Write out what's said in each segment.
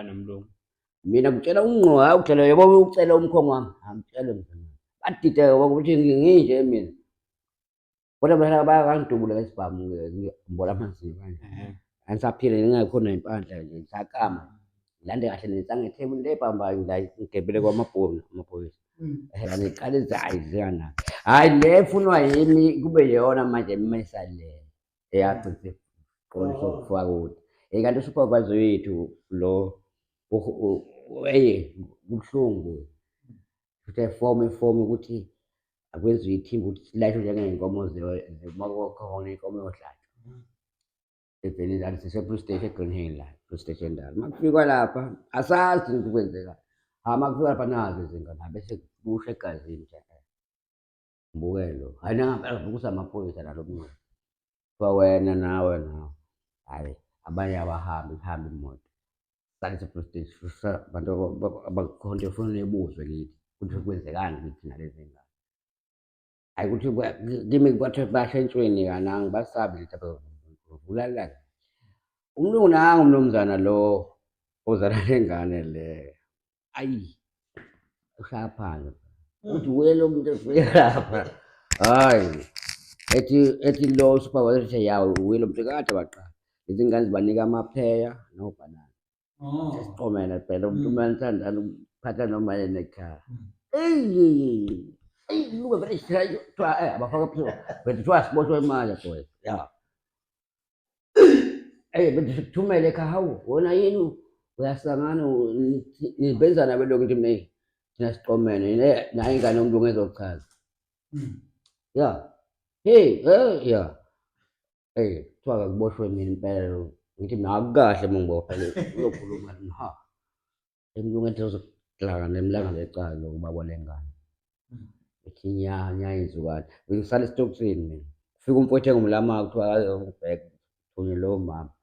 nomlungu. Mina ngitshela ungqo, hhayi ugcela yabo ucela umkhongo wami. Angitshele mngani wami. Badideka ukuthi nginje mina. Kodwa bona bayangidubula ngesibhamu ngibola amazinyo kanje. Angisaphila ngingekho nempandla nje ngisakama. Ngilande kahle nesangethebuli lebhambayo la ngigebele amaphoyisa. Ngiqale ziyana. Hhayi le efunwa yimi kube yona manje emisa le eyagcina isiqondiso sokufa kude. Kanti usupervisor wethu lo kubuhlungu ukuthi ifomu ukuthi akwenziwe ithimba ukuthi silayishwe njengey'nkomo zemakhona iy'nkomo yodlatshwa. Evelizana sise-police station eGreen Hill la, police station endala. Uma kufikwa lapha asazi ukuthi kwenzeka. Uma kufika lapha nazi izingane bese kusho egazini nje. Mbukelo, hhayi nangempela vukuza amaphoyisa nalo mnqozi. Kuthiwa wena nawe. Hhayi abanye abahambi kuhambe imoto. Salise police station abantu abakhona efuna ebuzwe kithi ukuthi kwenzekani kithi nalezi ngane. Hhayi ukuthi kimi kwathiwa basha entshweni kana angibasabi nje vula la. Umlungu nangu umnumzana lo ozala nengane le. Ayi ushaya phansi. Uthi wuye lo muntu efike lapha. Hhayi ethi lo supervisor ethi yawo wuye lo muntu kade baqala. Lezi ngane zibanika amapheya nobhanana. Sesiqomene phela umuntu uma ethandana ukuphatha noma yena ekhaya. Luke vele sithela kuthiwa abafaka phela kuthiwa siboshwe manje boy. Ya. Bese sikuthumele ekhaya, hawu wena yini uyasangana nibenzana belokhu ngithi thina siqomene naye ingane yomlungu ezochaza. Ya. Ya. Kuthiwa akuboshwe mina impela lo. Ngithi mina akukahle uma ngibopha le uyokhuluma ha. Emlungu ethi uzohlangana nemlanga ecala lokubaba lengane. Ethi nya izukane. Ngisala esitokisini mina. Kufika umfowethu engumlama kuthiwa ubheke thunye lo mama.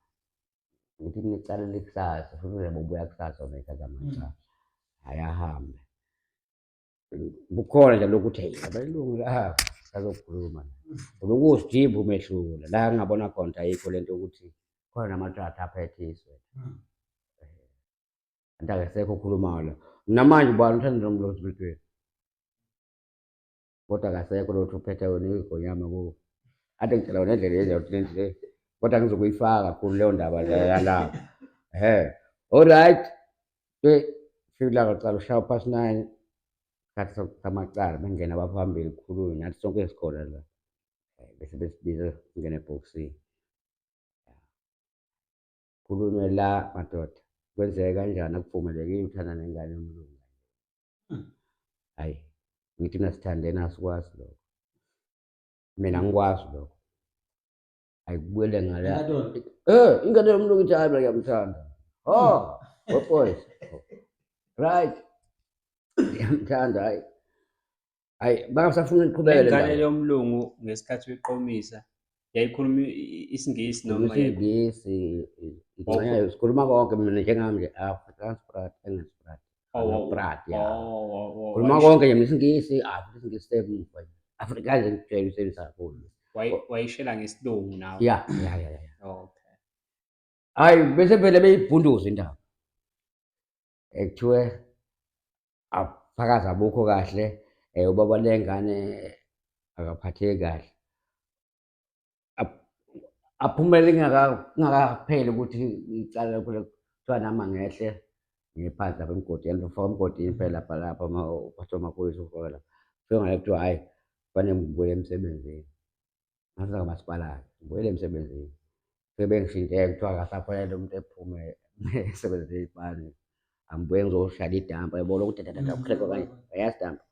Ngithi ngicala lekusasa futhi uzobe ubuya kusasa wena amacala. Hhayi ahambe. Bukhona nje lokhu ukuthi abelungu la sazokhuluma. Bekuwusidimbu umehluko la ngingabona khona ayikho lento yokuthi khona namadrada aphethiswe. Kanti akasekho okhulumayo la. Namanje ubani uthanda nomlozi empilweni. Kodwa akasekho lo uphethe wena igonyama kuwe. Ade ngicela wena ngendlela ezothi nje. Kodwa ngizokuyifaka kakhulu leyo ndaba leya la. Alright. Fika la ngicela ushaya past 9. Khathi samacala bengena abaphambili kukhulunywe nathi sonke esikhona la. Bese besibiza singene ebhokisini. Khulunywe la madoda. Kwenzeke kanjani akuvumelekile ukuthanda nengane yomlungu. Hhayi ngithi mina sithandeni asikwazi lokho. Mina angikwazi lokho. Hhayi kubuyele ngala. Ingane yomlungu ithi hayi ngiyamthanda. What boys? Right. Ngiyamthanda hhayi. Hhayi bangasafuna niqhubekele la. Ingane yomlungu ngesikhathi uyiqomisa yayikhuluma isiNgisi noma isiNgisi ingxenye sikhuluma konke mina njengami nje Afrikaans praat Engels praat. Praat ya. Khuluma konke nje isiNgisi isiNgisi semuva nje. Afrikaans ngijwayele usebenzisa kakhulu. Wayishela ngesiLungu nawe? Ya. Okay. Hhayi bese vele beyibhunduza indaba. Kuthiwe abufakazi abukho kahle. Ubaba lengane akaphatheki kahle. Aphumele kungakapheli ukuthi icala kuthiwa nami ngehle ngiphansi lapha emgodini. Ufaka emgodini phela lapha uphathwa amaphoyisa ufaka lapha. Kufika ngale kuthiwa hhayi kufanele ngibuyele emsebenzini. Ngase kamasipala ngibuyele emsebenzini. Kufike bengishintshela kuthiwa akasafanele umuntu ephume esebenzise ibhani. Angibuye ngizoshayela idampa yabo lokhu kuhlekwa kanje ayazi dampa.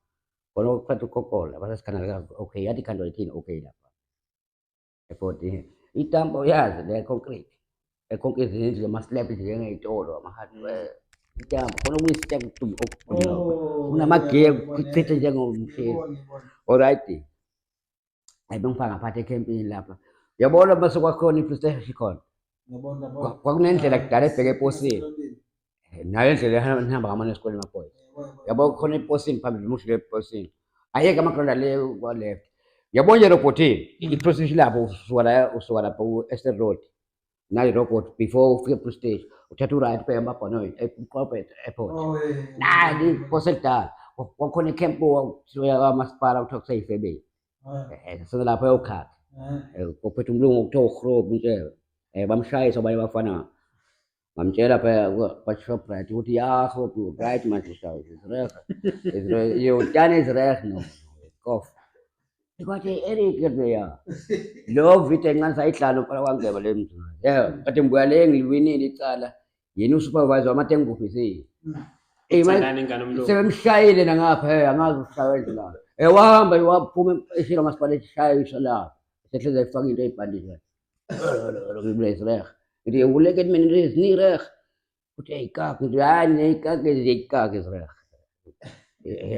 Khona ukuphatha ukukhokhela base sikhandela okay yathi ikhandwa yithini okay lapha. Ebhodini. Idampa uyazi le concrete. Concrete nje ama-slab njengey'tolo ama-hardware. Idampa khona kuyisitep kunamagear kuchithe njengomshini. Alright. Hhayi bengifaka ngaphatha ekhempini lapha. Uyabona mase kwakhona i-police station khona. Kwakunendlela kudala ebheke eposini. Nayo indlela ehamba ngamane esikoleni amaphoyisa. Yabo khona eposini phambili uma udlula eposini. Ayeke amagrawundi le kwa-left. Yabona nje lo bhotini i-police station lapho usuka lapho u-Estate Road. robot before ufike police station uthatha u-right ubheke amabhanoyi eqophe airport. Nali Nkosi Ekudala kwakukhona ikhempu kuthiwa kamasipala kuthiwa kuseyifebeni. Saselapho ayokhatha. Kuphethe umlungu okuthiwa uGrobe uMtshele. Bamshayisa abanye abafana ngamtshela phela kwa-Shoprite ukuthi ya Grobe, right manje shaw, is reg. Your done is reg no. Kof. Kwathi Eric ya. Lo vite encane sayihlala phela kwangeba le mzi. Kade ngibuya le ngiliwinile icala. Yena usupervisor wamatengu office. Uthandana ingane umlungu. Sebemshayile nangapha angazi ushaywe njalo. Wahamba waphuma eshilo masipala eshayisha lapho. Sehleze efaka into eyibhandile. Ngibuleze reg. Ngithi uleke mina ni reg. Uthi ayikaki ngithi hayi neyikaki eziyikaki reg.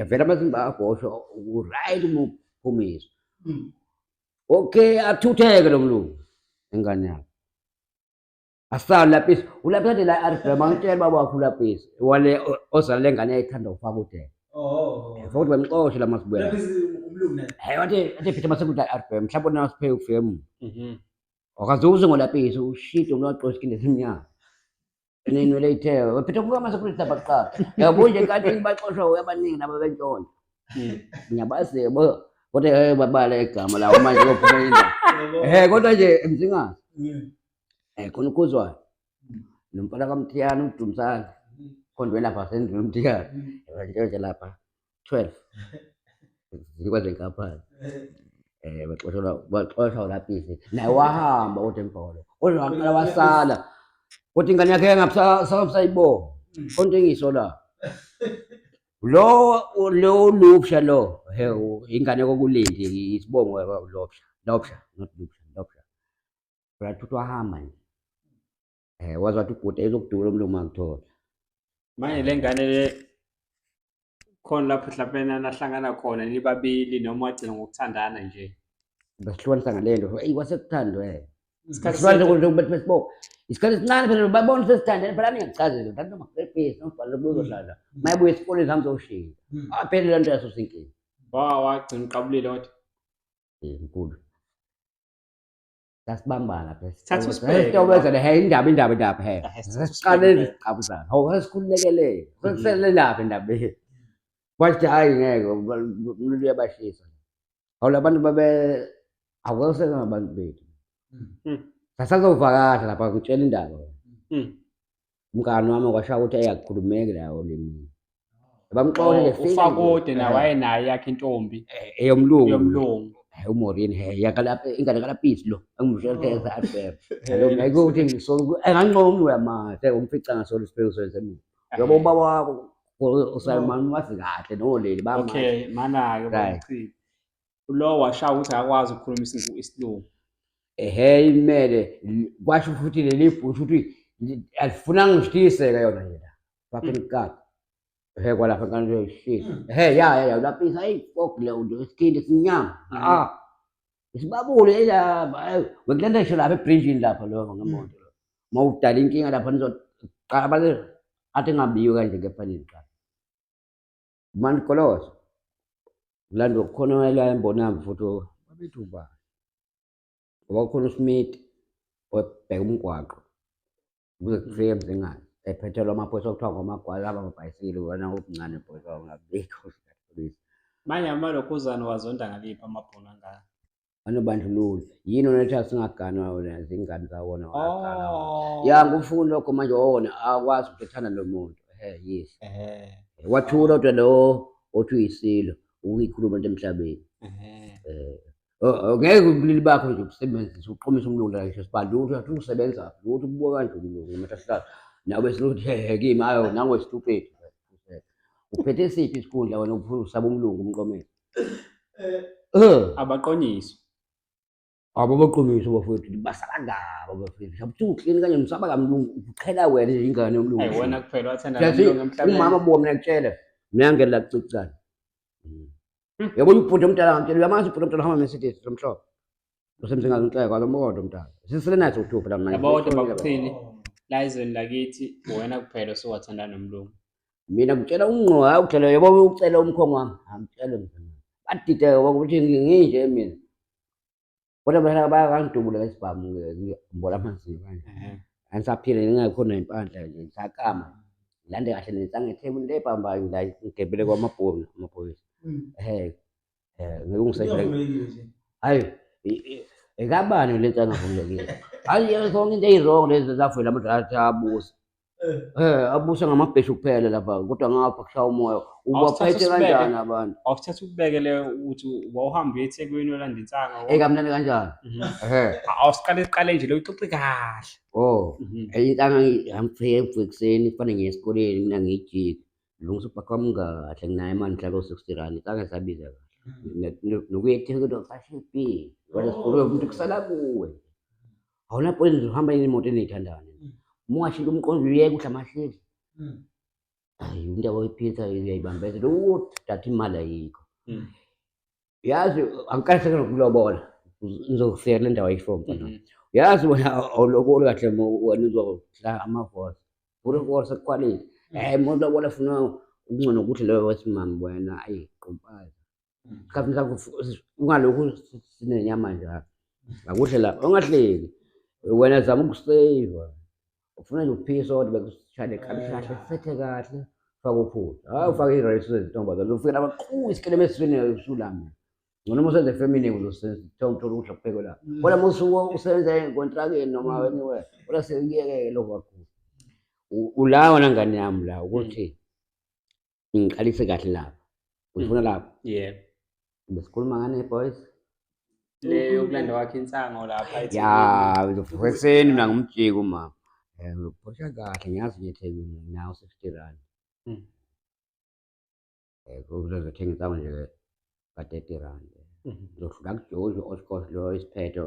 Vele amazimba agosho u-right umuphumisa. Okay, athutheke lo mlungu engane yakhe. Asala lapho ulapha la RFM angitshela baba wakho lapho wale ozalele ngane ayithanda ufaka udela. Futhi bemxoshe la masibuya. Lapho umlungu naye. Wathi phitha masekuda RFM mhlawumbe nasiphe ufem. Akazuze ngolapho ushito umnaqosha ikinde semnyama. Nini lethe wephethe kuba masekuda baqala. Yabo nje kanti ngibaxosha uyabaningi nabo bentshonto. Ngiyabazi bo kodwa babala igama lawo manje kophuma indaba. Kodwa nje emzingazi. Khona ukuzwa nomfana kaMthiyana uDumsana khondwe lapha sendweni uMthiyana nje lapha 12 zikwaze ngapha baxoshwa lapho naye wahamba kodwa empholo kodwa waqala wasala kodwa ingane yakhe engapsayibona konke ngiso la lo Lupsha lo ingane kokulindi isibongo Lopsha not Lopsha but wahamba nje wazi wathi ubhuti ezokudula umlungu mangithola. Manje le ngane le khona lapho mhlawumbe nahlangana khona nibabili noma wagcina ngokuthandana nje. Basihlukanisa ngalento kwasekuthandwe. Isikhathi Ukuthi besiboko isikhathi esincane phela babona sesithandane phela ngiyakuchazela ukuthi noma ngebhesi nomfana buzohlala mayibuye esikoleni zamzoshiya phela lento yaso sinkini wagcina uqabulile kodwa inkulu sasibambana phela Thatha usibheke. sitobeza le indaba siqale iziqabuzana hawu sikhululekele sesele lapha indaba bathi hayi ngeke umlulu uyabashisa hawu labantu babe awusebenza abantu bethu sasazovakasha lapha ngitshela indaba umngane wami kwashaya ukuthi ayakhulumeke lawo lemi bamxola lefika uFakode na wayenayo yakhe intombi yomlungu uMorini yakalapha ingane kalapisi lo angimshela RFM lo ayikuthi ngiso enganqomi uyamahle umfica ngasolo siphezu sezemu yabo baba wakho uSalman wazi kahle noleli bama okay mana-ke bakuchile lo washaya ukuthi akakwazi ukukhulumisa isilungu imele kwasho futhi leli bhuthi ukuthi alifuna ngishithiseke yona yena fucking god kwalapha kanti shit ya lapisa fuck le undo iskindi sinyama isibabule lapha ngikulandela ngisho lapha ebridgeini lapha lo ngemoto lo mawudala inkinga lapha nizoqala bale athi ngabiyo kanje ngephanini qala manje kolosa lando khona la embonami futhi babethu ba ngoba khona uSmith obheka umgwaqo kuze kufike emzingane ephethelwa amaphoyisa okuthiwa ngomagwala abamabhayisikili wona okuncane bhoyisa ngabikho manje amalokhuzana wazonda ngaliphi amabhona angaka anobandlululo yini onethi singaganwa wona zingane zawona wagana ya ngufuni lokho manje wona akwazi ukuthanda nomuntu yes wathula kodwa lo othi uyisilo ukuyikhuluma into emhlabeni ngeke ubulili bakho nje ubusebenzise uqhumisa umlungu la ngisho sibandla ukuthi usebenza ukuthi ubuka kanje umlungu manje sihlala nawe silothi kimi hayo nango stupid uphethe isiphi isikhundla wena usaba umlungu umqomeni abaqonyiswa abaqonyiswa bafowethu basakandaba bafowethu shabuthi kanye umsaba kamlungu uqhela wena ingane yomlungu wena kuphela wathanda umlungu emhlabeni umama bo mina ngitshela mina ngela kucicana yabo ubhuti omdala ngitshela uyamazi ubhuti omdala hamba Mercedes lomhlobo usemzingazi unhleko alomodo umdala sisele nathi uthupha la manje yabo bakuchini la izweni lakithi wena kuphela sowathanda nomlungu mina ngitshela ungqo ukutshela yabo ucela umkhongo wami angitshele mfana badide ukuthi nginje mina kodwa bahlala bayakangidubula ngesibhamu mbola amazinyo kanje. Angisaphile ngingekho nempandla nje ngisakama. Ngilande kahle nesanga ethebulini lebhambayo la ngigebele amaphoyisa. Ngeke ungisayifela. Hayi ekabani le nto engavulekile. Hayi zonke into ey'rong lezi zavela amadlala abusa. Abusa ngamabheshu kuphela lapha kodwa ngapha kushaya umoya. Ubaphethe kanjani abantu? Awusithatha ukubekele ukuthi wawuhambe uye eThekwini uyolanda insanga. Kamnandi kanjani? Awusiqale nje lo uxoxe kahle. Insanga ngifike ekuseni kufanele ngiye esikoleni mina ngiyijike. Ngilungisa ubhakho wami kahle nginayo imali mhla ko-R60. Insanga esabiza kahle. Nokuya eThekwini kusashibhile. Kodwa esikoleni umuntu kusala kuwe. Awulapho uhamba imoto eney'thandane. Uma ungashintsha umqondo uyeke udla amahlezi. Hayi into abayiphitha uyayibambeza datha imali ayikho. Yazi angikahlekelwa ukulobola. Ngizofika kule ndawo ayisho mfana. Yazi wena awuloboli kahle wena uzodla amavosi. Uri sekukhwalile. Uma ulobola funa ukungcono ukuthi loyo wesimami wena ayi qompazi. Isikhathi sakho ungalokhu sinenyama njalo. Akuhle la ungahleki. Wena zama ukuseyiva. Ufuna nje ukuphika isodwa bekusishaya neklabishi kahle sethe kahle ufake uphutha. Hayi ufake irayisi zezintombazane uzofika lapha qhu isikeleme esifeni usulami. Ngcono uma usenze efemini uzothola ukudla kuphekwe la. Kodwa uma usuke usebenza enkontrakeni noma anywhere kodwa sekuyeke lokho kakhulu. Ulawa nangane yami la ukuthi ngiqalise kahle lapha. Uyifuna lapha? Yebo. Besikhuluma ngane boys. Le yokulanda wakhe insango lapha eThekwini. Ya, uzovuka ekuseni mina ngumjiko mama. Uzophosha kahle ngiyazi nje eThekwini nginawo R60. Uzothenga insango nje ka-R30. Uzodlula kuJoji Oscos lo isiphetho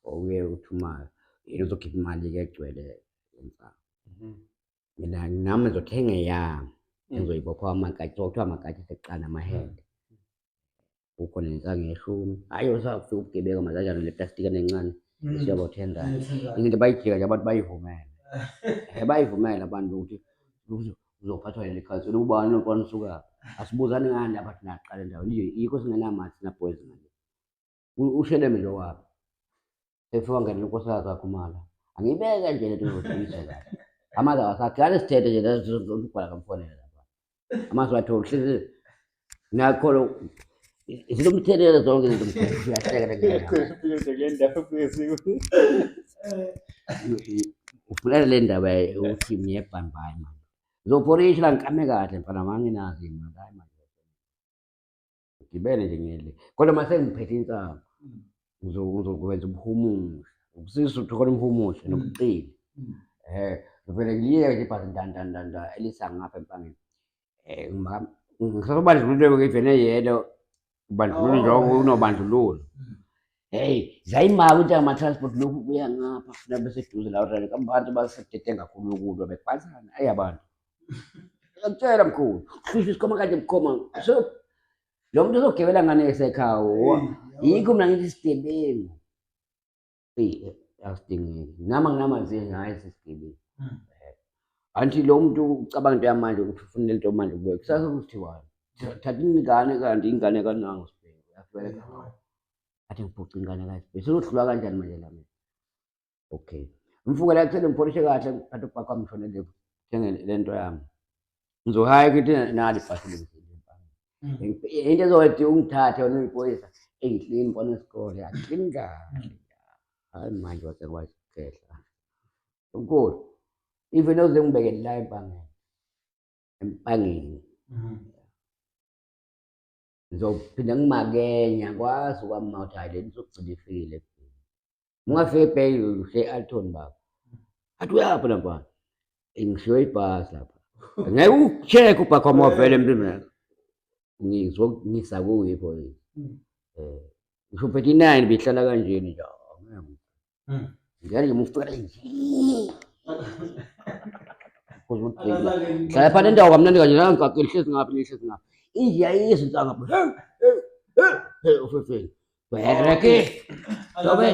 okuye uthumayo. Yena uzokhipha imali-ke egcwele insango. Mina nami ngizothenga eyami engizoyibopha amakati okuthiwa amakati seqala amahede. Kukho nensanga eshumi. Hhayi usafika ubugebengu mazanjani le plastic encane isiyaba u-R10. Izinto bayijika nje abantu bayivumele. Bayivumele abantu ukuthi uzophathwa yile khazi ubani nobani usuka. Asibuzani ngani lapha thina qala endaweni yikho singenamathi thina boys ngale. Usheleme nje waphi. Efika ngene inkosikazi yakho mala. Angiyibeke nje lento ngizodlulisa kahle. Amazi awasakhi ngale sithethe nje lezokubhala kamfonela lapha. Amazi wathola hlezi nakho izilomthelela zonke izinto uyahleka Kule ndawo kwesiko. Ufuna le ndaba ukuthi ngiyebhambayi manje. Ngizophorisha la ngikame kahle mfana manginazi mina hayi manje. Ngibele nje ngiyele. Kodwa mase ngiphethe insanga. Ngizokwenza ubuhumusha. Ukusisa uthola umhumusha nobuqili. Ngivele ngiyeke nje ibhasi ndanda elisanga ngapha empangeni. Ngisabandlululeke ivene yelo ubandlululo njengoba unobandlululo. Zayimaka ukuthi ama-transport lokhu kuya ngapha funa beseduze la rally abantu basedede kakhulu ukulo bephazana abantu. Ngiyakutshela mkhulu, hlisa isikhoma kade bukhoma. So lo muntu uzogebela ngane esekhaya. Yikho mina ngithi isigebengu. Asidingeki. Nama nginamazinyo hayi sesigebengu. Anti lo muntu ucabanga into yamanje ukuthi ufuna lento manje kuwe. Kusasa kuthiwani? Thatha ingane kanti ingane kanango sibheke. Uyafela. Athi ngiphuca ingane kahle. Bese udlula kanjani manje la mina? Okay. Mfuke la ekuseni ngiphorishe kahle ngiphathe ubhakho wami ngishone le thenge lento yami. Ngizohaya ukuthi nali ibhasi lempangeni. Into ezokwenza ungithathe wena uyiphoyisa engihlini mbona isikole yahlini kahle. Hayi manje wasekwazi ukukhehla. Unkulu. Even uze ngibekele la empangeni. Ngizophinda ngimakenya kwazi kwami mawuthi hayi le nto izogcina ifikile. Ungafika ebheki use-Alton baba. Athi uyaphi lapha? Ngishiwe ibhasi lapha. Ngeke ucheck ubhakho wami wavele emntwini. Ngizokungisa kuyo iphoyisa. Ngisho 39 bihlala kanjeni nje. Ngeke ngimufika nje. Hlala phana endawo kamnandi kanje la ngigaqile hlezi ngapha. Inje yayizinsanga. Ufefeni. Bereke. Sobe.